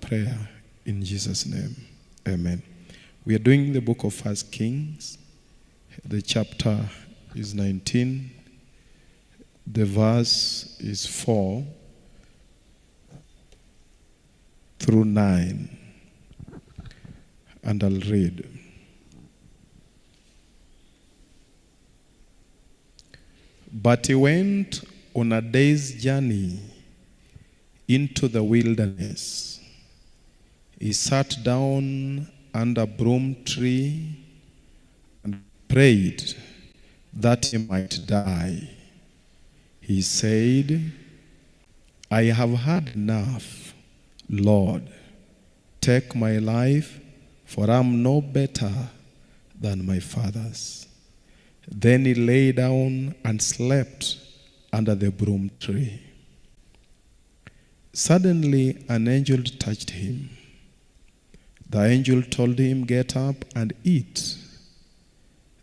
prayer in Jesus' name. Amen. We are doing the book of 1 Kings. The chapter is 19. The verse is 4 through 9. And I'll read. But he went on a day's journey into the wilderness. He sat down under a broom tree and prayed that he might die. He said, I have had enough, Lord. Take my life, for I am no better than my fathers. Then he lay down and slept under the broom tree. Suddenly an angel touched him. The angel told him, get up and eat.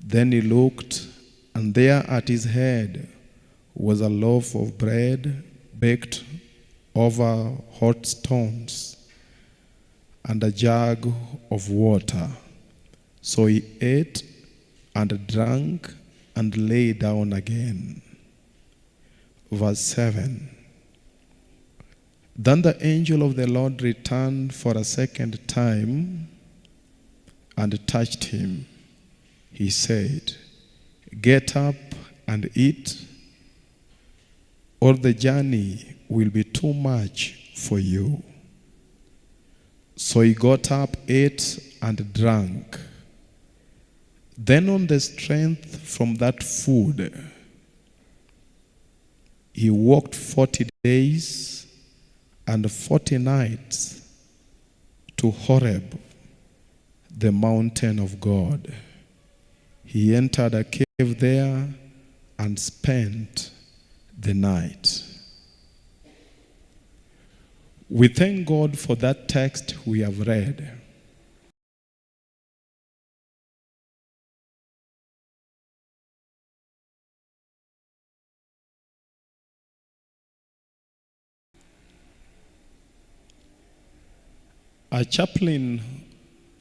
Then he looked, and there at his head was a loaf of bread baked over hot stones and a jug of water. So he ate and drank and lay down again. Verse 7. Then the angel of the Lord returned for a second time and touched him. He said, get up and eat, or the journey will be too much for you. So he got up, ate, and drank. Then on the strength from that food, he walked 40 days and 40 nights to Horeb, the mountain of God. He entered a cave there and spent the night. We thank God for that text we have read. A chaplain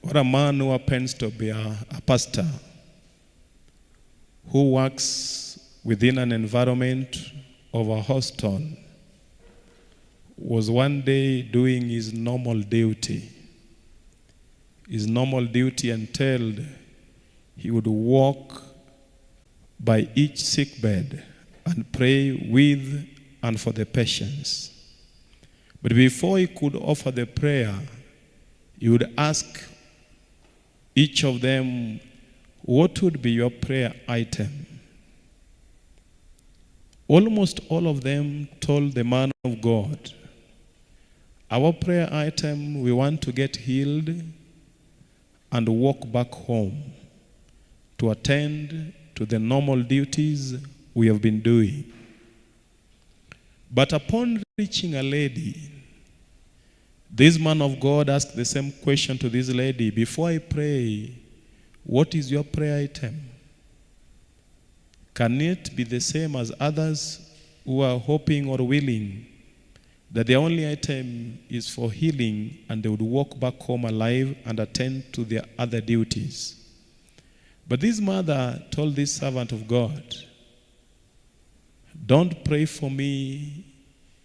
or a man who happens to be a pastor who works within an environment of a hostel was one day doing his normal duty. His normal duty entailed he would walk by each sick bed and pray with and for the patients. But before he could offer the prayer, he would ask each of them, what would be your prayer item? Almost all of them told the man of God, our prayer item, we want to get healed and walk back home to attend to the normal duties we have been doing. But upon reaching a lady, this man of God asked the same question to this lady, before I pray, what is your prayer item? Can it be the same as others who are hoping or willing that their only item is for healing and they would walk back home alive and attend to their other duties? But this mother told this servant of God, don't pray for me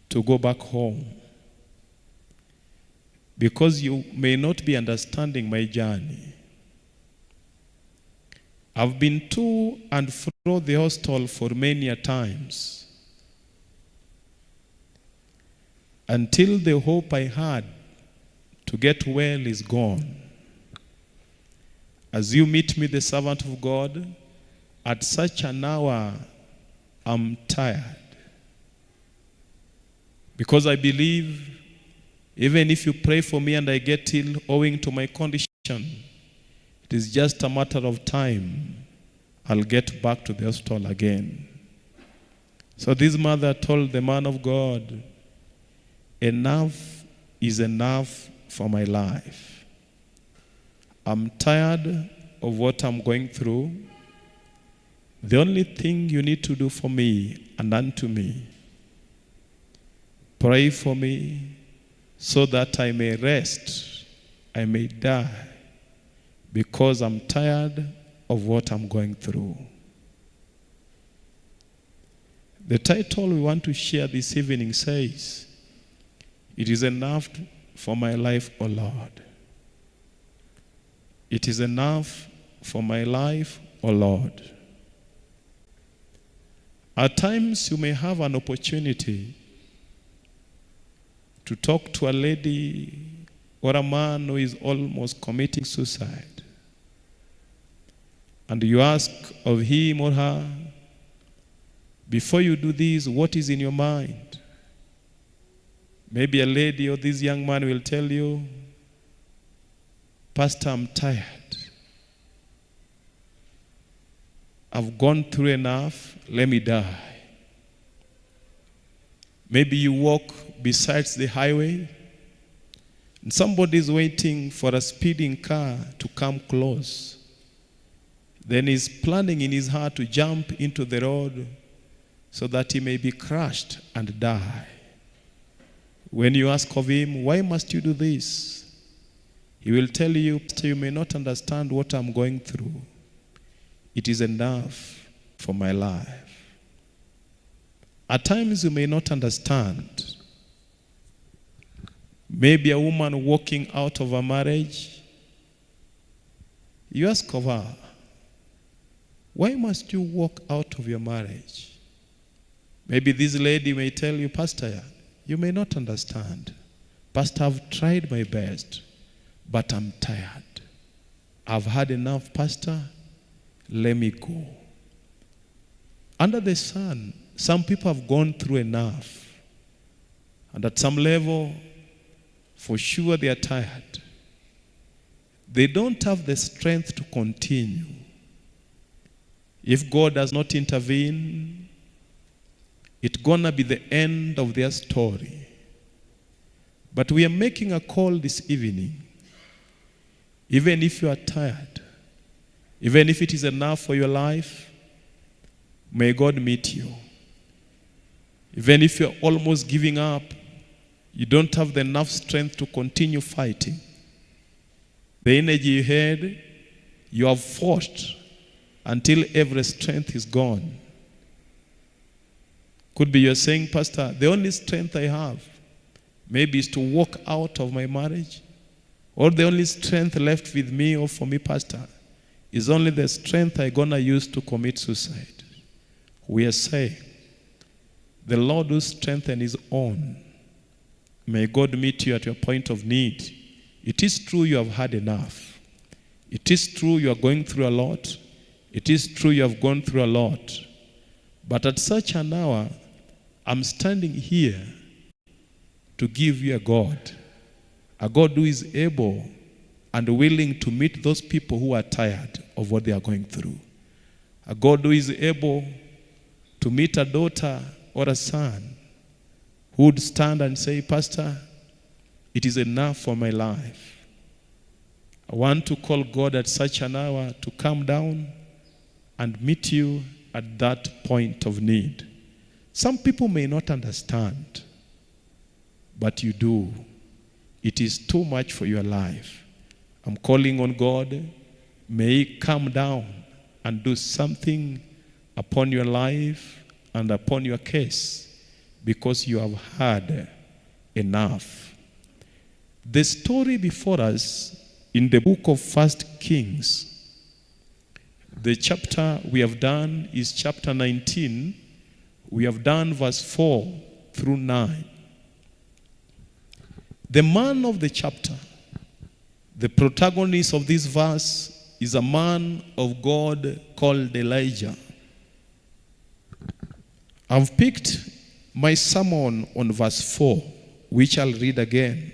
to go back home, because you may not be understanding my journey. I've been to and fro the hostel for many a times, until the hope I had to get well is gone. As you meet me, the servant of God, at such an hour, I'm tired. Because I believe even if you pray for me and I get ill owing to my condition, it is just a matter of time. I'll get back to the hospital again. So this mother told the man of God, enough is enough for my life. I'm tired of what I'm going through. The only thing you need to do for me and unto me, pray for me so that I may rest, I may die, because I'm tired of what I'm going through. The title we want to share this evening says, "It is enough for my life, O Lord." It is enough for my life, O Lord. At times you may have an opportunity to talk to a lady or a man who is almost committing suicide. And you ask of him or her, before you do this, what is in your mind? Maybe a lady or this young man will tell you, "Pastor, I'm tired. I've gone through enough. Let me die." Maybe you walk besides the highway and somebody is waiting for a speeding car to come close. Then he's planning in his heart to jump into the road so that he may be crushed and die. When you ask of him, "Why must you do this?" he will tell you, "Pastor, you may not understand what I'm going through. It is enough for my life." At times you may not understand. Maybe a woman walking out of a marriage, you ask of her, "Why must you walk out of your marriage?" Maybe this lady may tell you, "Pastor, you may not understand. Pastor, I've tried my best, but I'm tired. I've had enough, Pastor. Let me go." Under the sun, some people have gone through enough. And at some level, for sure they are tired. They don't have the strength to continue. If God does not intervene, it's gonna be the end of their story. But we are making a call this evening. Even if you are tired, even if it is enough for your life, may God meet you. Even if you're almost giving up, you don't have the enough strength to continue fighting. The energy you had, you have fought until every strength is gone. Could be you're saying, "Pastor, the only strength I have maybe is to walk out of my marriage, or the only strength left with me or for me, Pastor, is only the strength I'm gonna use to commit suicide." We are saying, the Lord will strengthen his own. May God meet you at your point of need. It is true you have had enough. It is true you are going through a lot. It is true you have gone through a lot. But at such an hour, I'm standing here to give you a God who is able and willing to meet those people who are tired of what they are going through. A God who is able to meet a daughter or a son who would stand and say, "Pastor, it is enough for my life." I want to call God at such an hour to come down and meet you at that point of need. Some people may not understand, but you do. It is too much for your life. I'm calling on God. May he come down and do something upon your life and upon your case, because you have had enough. The story before us in the book of 1 Kings, the chapter we have done is chapter 19. We have done verse 4 through 9. The man of the chapter, the protagonist of this verse, is a man of God called Elijah. I've picked my sermon on verse 4, which I'll read again.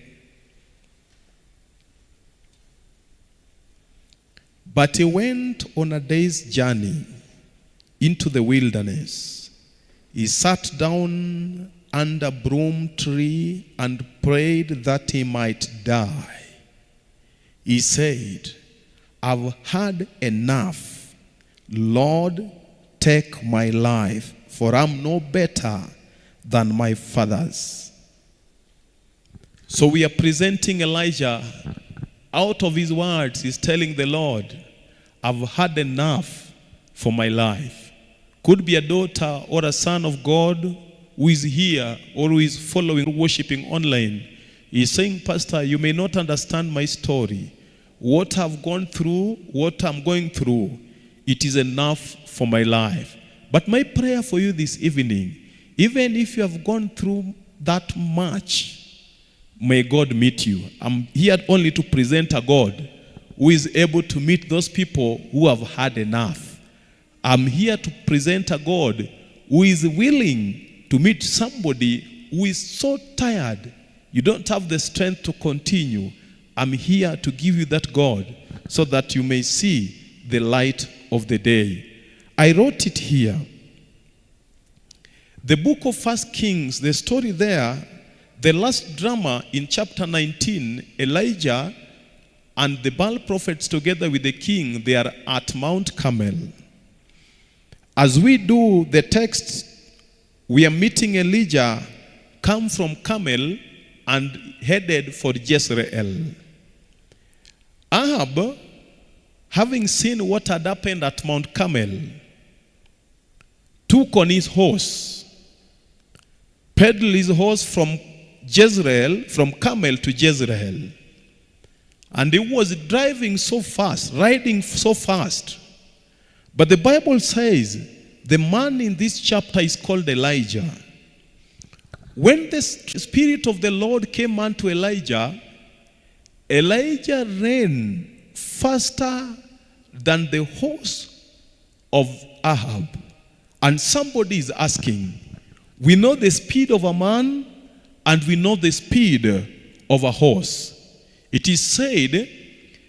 But he went on a day's journey into the wilderness. He sat down under a broom tree and prayed that he might die. He said, "I've had enough. Lord, take my life, for I'm no better than my fathers." So we are presenting Elijah. Out of his words, he's telling the Lord, I've had enough for my life. Could be a daughter or a son of God who is here or who is following, worshiping online. He's saying, Pastor, you may not understand my story. What I've gone through, what I'm going through, it is enough for my life. But my prayer for you this evening, even if you have gone through that much, may God meet you. I'm here only to present a God who is able to meet those people who have had enough. I'm here to present a God who is willing to meet somebody who is so tired, you don't have the strength to continue. I'm here to give you that God so that you may see the light of the day. I wrote it here. The book of 1 Kings, the story there, the last drama in chapter 19, Elijah and the Baal prophets together with the king, they are at Mount Carmel. As we do the text, we are meeting Elijah come from Carmel and headed for Jezreel. Ahab, having seen what had happened at Mount Carmel, took on his horse, pedaled his horse from Jezreel, from Carmel to Jezreel. And he was driving so fast, riding so fast. But the Bible says the man in this chapter is called Elijah. When the Spirit of the Lord came unto Elijah, Elijah ran faster than the horse of Ahab. And somebody is asking, we know the speed of a man and we know the speed of a horse. It is said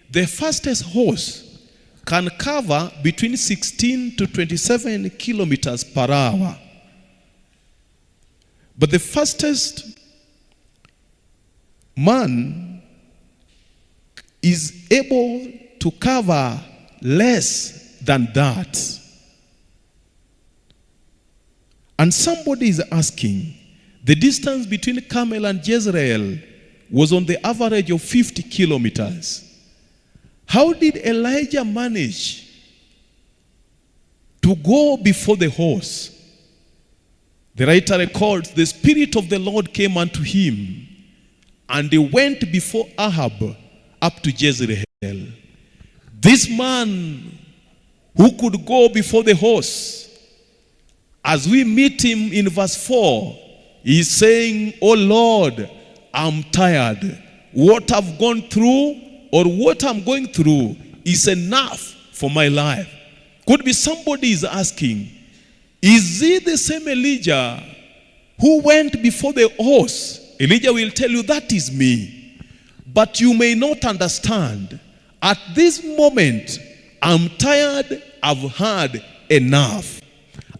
the fastest horse can cover between 16 to 27 kilometers per hour. But the fastest man is able to cover less than that. And somebody is asking, the distance between Carmel and Jezreel was on the average of 50 kilometers. How did Elijah manage to go before the horse? The writer records, the Spirit of the Lord came unto him, and he went before Ahab up to Jezreel. This man who could go before the horse, as we meet him in verse 4, he's saying, oh Lord, I'm tired. What I've gone through or what I'm going through is enough for my life. Could be somebody is asking, is it the same Elijah who went before the horse? Elijah will tell you, that is me. But you may not understand. At this moment, I'm tired, I've had enough.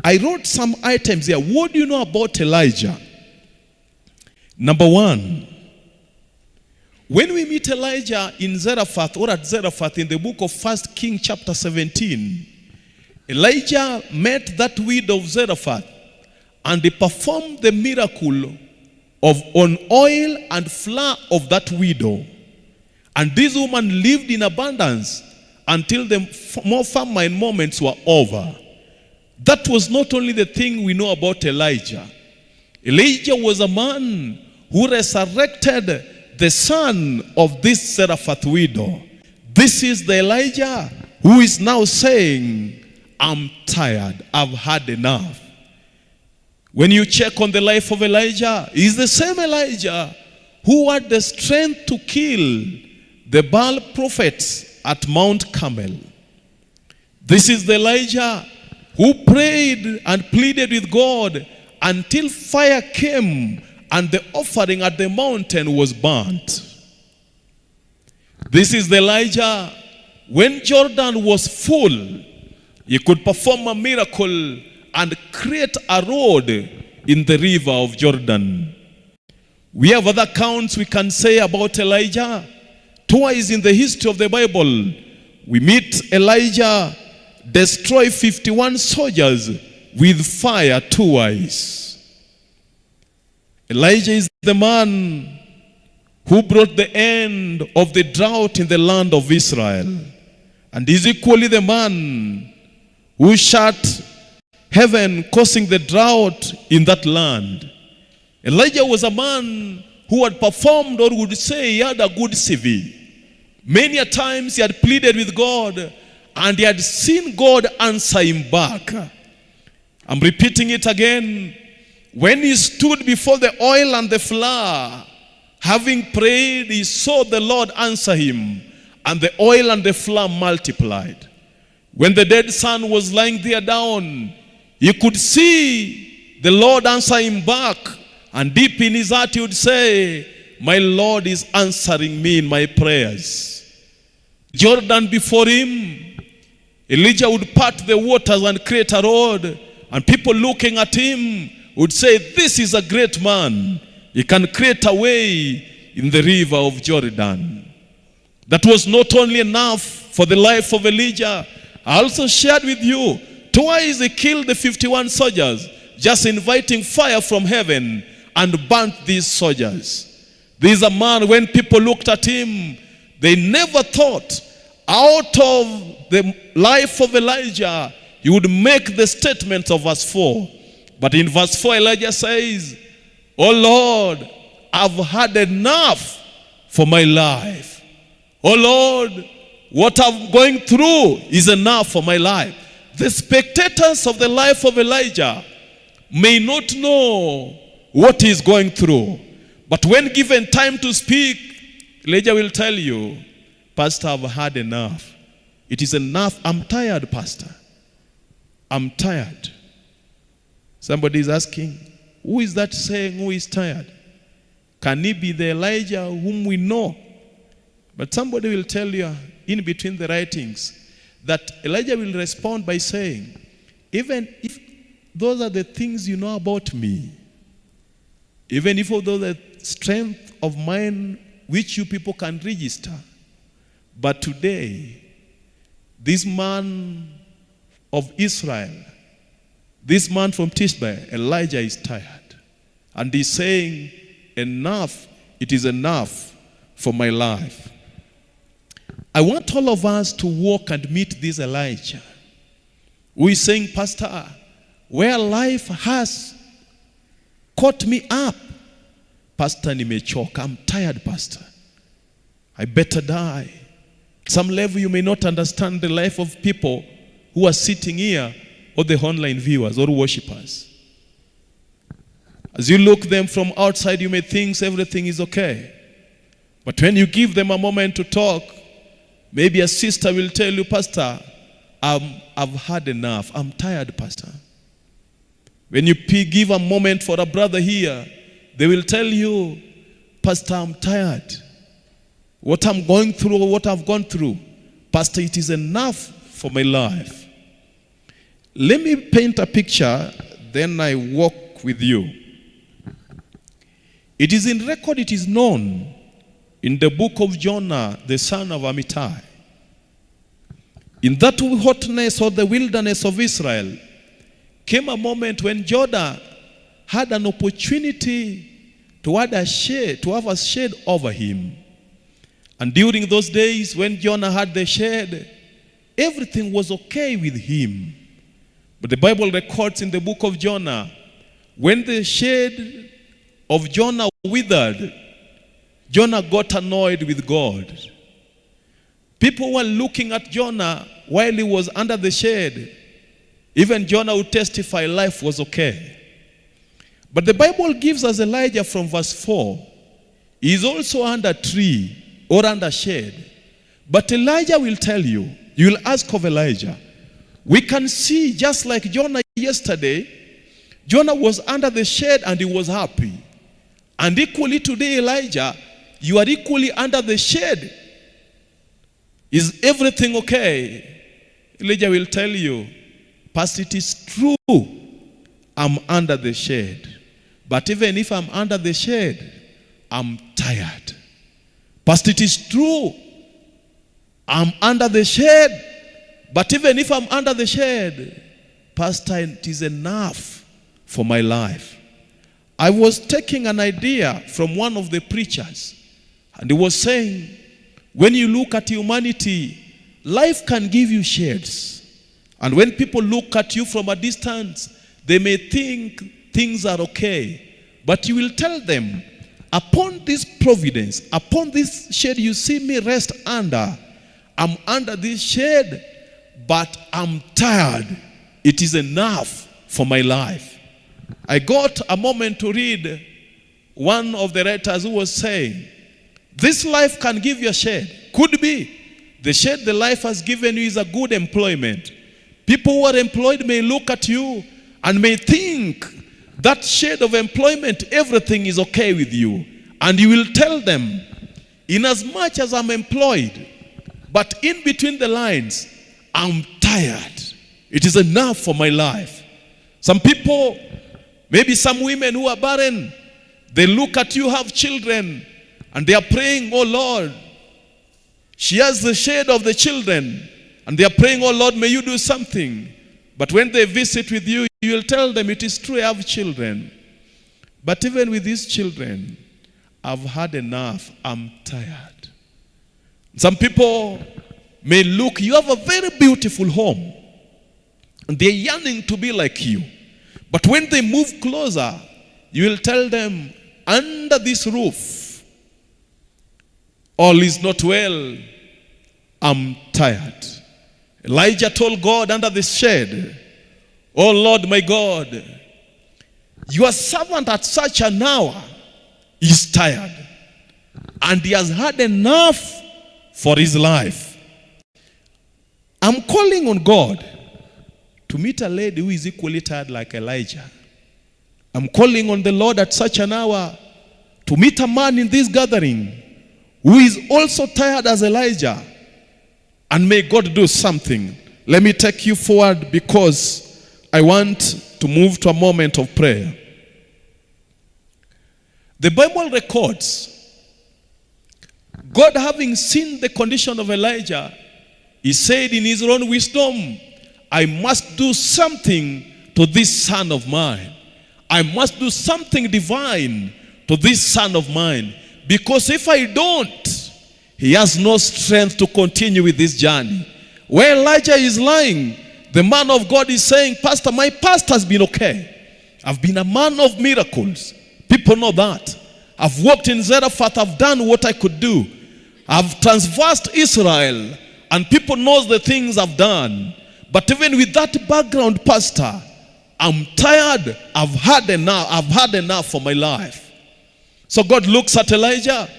I wrote some items here. What do you know about Elijah? Number one, when we meet Elijah in Zarephath or at Zarephath in the book of 1 Kings chapter 17, Elijah met that widow of Zarephath and he performed the miracle of on oil and flour of that widow. And this woman lived in abundance until the more famine moments were over. That was not only the thing we know about Elijah. Elijah was a man who resurrected the son of this Zarephath widow. This is the Elijah who is now saying, I'm tired, I've had enough. When you check on the life of Elijah, he's the same Elijah who had the strength to kill the Baal prophets at Mount Carmel. This is the Elijah who prayed and pleaded with God until fire came and the offering at the mountain was burnt. This is the Elijah, when Jordan was full, he could perform a miracle and create a road in the river of Jordan. We have other accounts we can say about Elijah. Twice in the history of the Bible, we meet Elijah destroy 51 soldiers with fire twice. Elijah is the man who brought the end of the drought in the land of Israel, and is equally the man who shut heaven, causing the drought in that land. Elijah was a man who had performed, or would say he had a good CV. Many a times he had pleaded with God, and he had seen God answer him back. I'm repeating it again. When he stood before the oil and the flour, having prayed, he saw the Lord answer him, and the oil and the flour multiplied. When the dead son was lying there down, he could see the Lord answer him back, and deep in his heart he would say, my Lord is answering me in my prayers. Jordan before him, Elijah would part the waters and create a road, and people looking at him would say, this is a great man. He can create a way in the river of Jordan. That was not only enough for the life of Elijah. I also shared with you, twice he killed the 51 soldiers, just inviting fire from heaven and burnt these soldiers. This is a man, when people looked at him, they never thought out of the life of Elijah he would make the statement of verse 4. But in verse 4, Elijah says, oh Lord, I've had enough for my life. Oh Lord, what I'm going through is enough for my life. The spectators of the life of Elijah may not know what he's going through. But when given time to speak, Elijah will tell you, Pastor, I've had enough. It is enough. I'm tired, Pastor. I'm tired. Somebody is asking, who is that saying who is tired? Can he be the Elijah whom we know? But somebody will tell you in between the writings that Elijah will respond by saying, even if those are the things you know about me, even if those are the strength of mine which you people can register, but today, this man of Israel, this man from Tishbe, Elijah, is tired. And he's saying, enough, it is enough for my life. I want all of us to walk and meet this Elijah, who is saying, Pastor, where life has caught me up, Pastor, nimechoka. I'm tired, Pastor. I better die. Some level you may not understand the life of people who are sitting here, or the online viewers or worshippers. As you look them from outside, you may think everything is okay. But when you give them a moment to talk, maybe a sister will tell you, Pastor, I've had enough. I'm tired, Pastor. When you give a moment for a brother here, they will tell you, Pastor, I'm tired. What I'm going through, or what I've gone through, Pastor, it is enough for my life. Let me paint a picture, then I walk with you. It is in record, it is known in the book of Jonah, the son of Amittai. In that hotness or the wilderness of Israel, came a moment when Jonah had an opportunity to have a shade over him. And during those days when Jonah had the shade, everything was okay with him. But the Bible records in the book of Jonah, when the shade of Jonah withered, Jonah got annoyed with God. People were looking at Jonah while he was under the shade. Even Jonah would testify life was okay. But the Bible gives us Elijah from verse 4. He is also under a tree or under shade. But Elijah will tell you, you will ask of Elijah, we can see just like Jonah yesterday, Jonah was under the shade and he was happy. And equally today, Elijah, you are equally under the shade. Is everything okay? Elijah will tell you, Pastor, it is true, I'm under the shade. But even if I'm under the shade, I'm tired. Pastor, it is true, I'm under the shade. But even if I'm under the shade, Pastor, it is enough for my life. I was taking an idea from one of the preachers And he was saying, when you look at humanity, life can give you shades. And when people look at you from a distance, they may think things are okay. But you will tell them, upon this providence, upon this shade you see me rest under, I'm under this shade, but I'm tired. It is enough for my life. I got a moment to read one of the writers who was saying, this life can give you a shade. Could be. The shade the life has given you is a good employment. People who are employed may look at you and may think that shade of employment, everything is okay with you. And you will tell them, in as much as I'm employed, but in between the lines, I'm tired. It is enough for my life. Some people, maybe some women who are barren, they look at you, have children, and they are praying, oh Lord, she has the shade of the children, and they are praying, oh Lord, may you do something. But when they visit with you, you will tell them, it is true, I have children. But even with these children, I've had enough, I'm tired. Some people may look, you have a very beautiful home, and they're yearning to be like you. But when they move closer, you will tell them, under this roof, all is not well, I'm tired. Elijah told God under the shade, oh Lord my God, your servant at such an hour is tired, and he has had enough for his life. I'm calling on God to meet a lady who is equally tired like Elijah. I'm calling on the Lord at such an hour to meet a man in this gathering who is also tired as Elijah. And may God do something. Let me take you forward because I want to move to a moment of prayer. The Bible records God, having seen the condition of Elijah, he said in his own wisdom, I must do something to this son of mine. I must do something divine to this son of mine. Because if I don't, he has no strength to continue with this journey. Where Elijah is lying, the man of God is saying, Pastor, my past has been okay. I've been a man of miracles. People know that. I've walked in Zarephath. I've done what I could do. I've transversed Israel, and people know the things I've done. But even with that background, Pastor, I'm tired. I've had enough. I've had enough for my life. So God looks at Elijah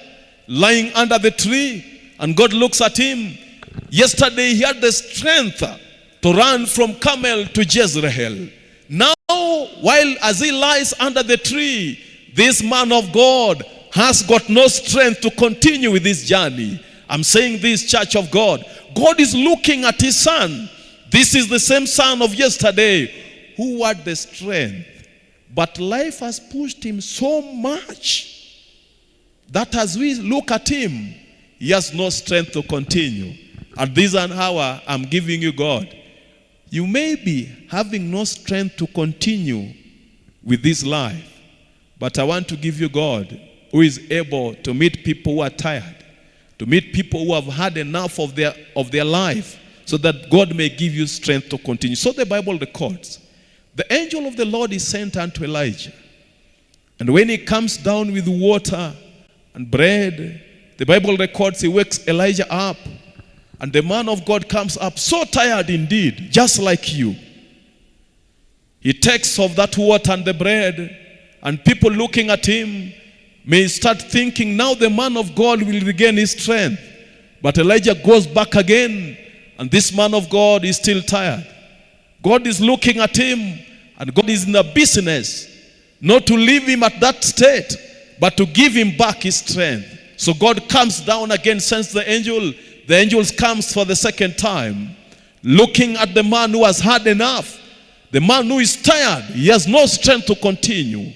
lying under the tree, and God looks at him. Yesterday he had the strength to run from Carmel to Jezreel. Now, while as he lies under the tree, this man of God has got no strength to continue with this journey. I'm saying this, church of God. God is looking at his son. This is the same son of yesterday who had the strength. But life has pushed him so much that as we look at him, he has no strength to continue. At this hour, I'm giving you God. You may be having no strength to continue with this life, but I want to give you God who is able to meet people who are tired, to meet people who have had enough of their life, so that God may give you strength to continue. So the Bible records, the angel of the Lord is sent unto Elijah. And when he comes down with water and bread, the Bible records he wakes Elijah up. And the man of God comes up so tired indeed, just like you. He takes of that water and the bread, and people looking at him may start thinking, now the man of God will regain his strength. But Elijah goes back again, and this man of God is still tired. God is looking at him, and God is in a business not to leave him at that state, but to give him back his strength. So God comes down again, sends the angel. The angel comes for the second time, looking at the man who has had enough. The man who is tired, he has no strength to continue.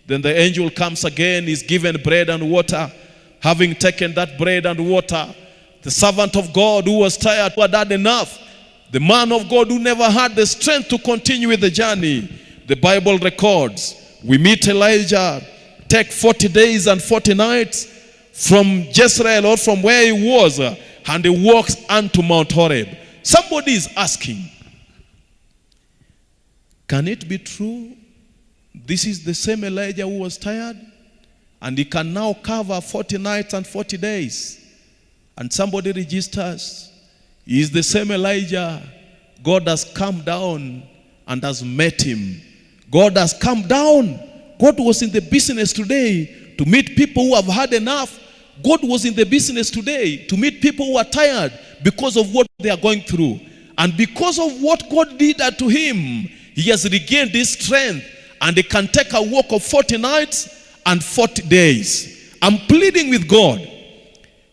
Then the angel comes again, is given bread and water. Having taken that bread and water, the servant of God who was tired, who had had enough, the man of God who never had the strength to continue with the journey, the Bible records, we meet Elijah, take 40 days and 40 nights from Jezreel or from where he was, and he walks unto Mount Horeb. Somebody is asking, can it be true this is the same Elijah who was tired, and he can now cover 40 nights and 40 days? And somebody registers, he is the same Elijah. God has come down and has met him. God has come down. God was in the business today to meet people who have had enough. God was in the business today to meet people who are tired because of what they are going through. And because of what God did to him, he has regained his strength, and he can take a walk of 40 nights and 40 days. I'm pleading with God.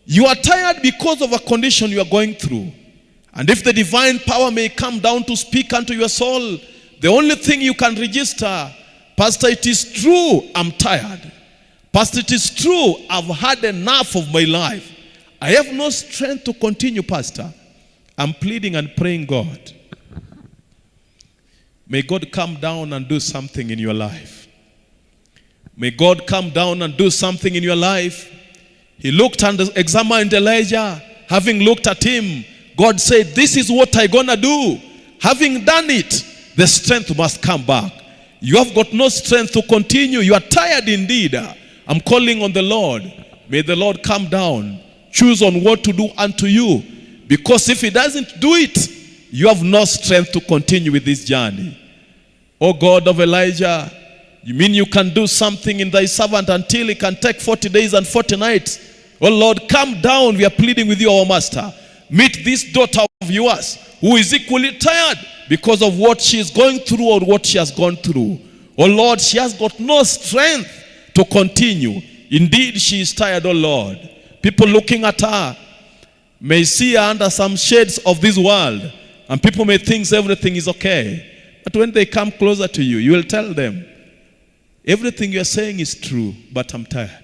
You are tired because of a condition you are going through. And if the divine power may come down to speak unto your soul, the only thing you can register, Pastor, it is true, I'm tired. Pastor, it is true, I've had enough of my life. I have no strength to continue, Pastor. I'm pleading and praying, God. May God come down and do something in your life. May God come down and do something in your life. He looked and examined Elijah. Having looked at him, God said, this is what I'm going to do. Having done it, the strength must come back. You have got no strength to continue. You are tired indeed. I'm calling on the Lord. May the Lord come down. Choose on what to do unto you. Because if he doesn't do it, you have no strength to continue with this journey. Oh God of Elijah, you mean you can do something in thy servant until he can take 40 days and 40 nights? Oh Lord, come down. We are pleading with you, our master. Meet this daughter of yours who is equally tired because of what she is going through or what she has gone through. Oh Lord, she has got no strength to continue. Indeed, she is tired, oh Lord. People looking at her may see her under some shades of this world, and people may think everything is okay. But when they come closer to you, you will tell them, everything you are saying is true, but I'm tired.